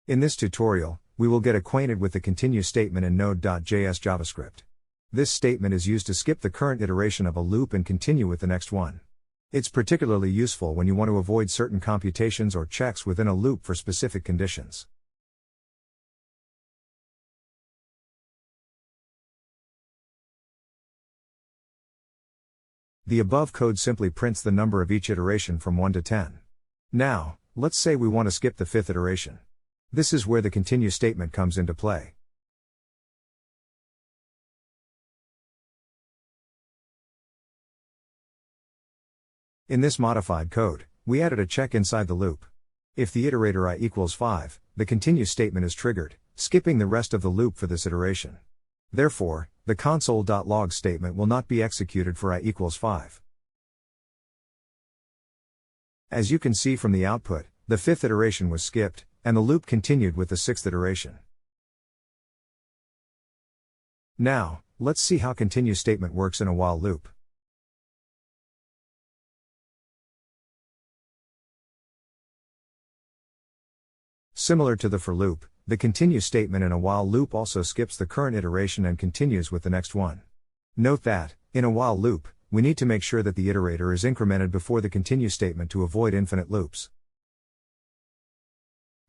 In this tutorial, we will get acquainted with the continue statement in Node.js JavaScript. This statement is used to skip the current iteration of a loop and continue with the next one. It's particularly useful when you want to avoid certain computations or checks within a loop for specific conditions. The above code simply prints the number of each iteration from 1 to 10. Now, let's say we want to skip the 5th iteration. This is where the continue statement comes into play. In this modified code, we added a check inside the loop. If the iterator I equals 5, the continue statement is triggered, skipping the rest of the loop for this iteration. Therefore, the console.log statement will not be executed for I equals 5. As you can see from the output, the 5th iteration was skipped, and the loop continued with the 6th iteration. Now, let's see how continue statement works in a while loop. Similar to the for loop, the continue statement in a while loop also skips the current iteration and continues with the next one. Note that, in a while loop, we need to make sure that the iterator is incremented before the continue statement to avoid infinite loops.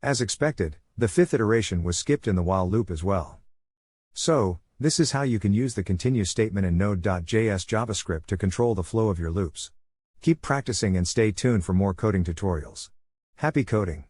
As expected, the 5th iteration was skipped in the while loop as well. So, this is how you can use the continue statement in Node.js JavaScript to control the flow of your loops. Keep practicing and stay tuned for more coding tutorials. Happy coding!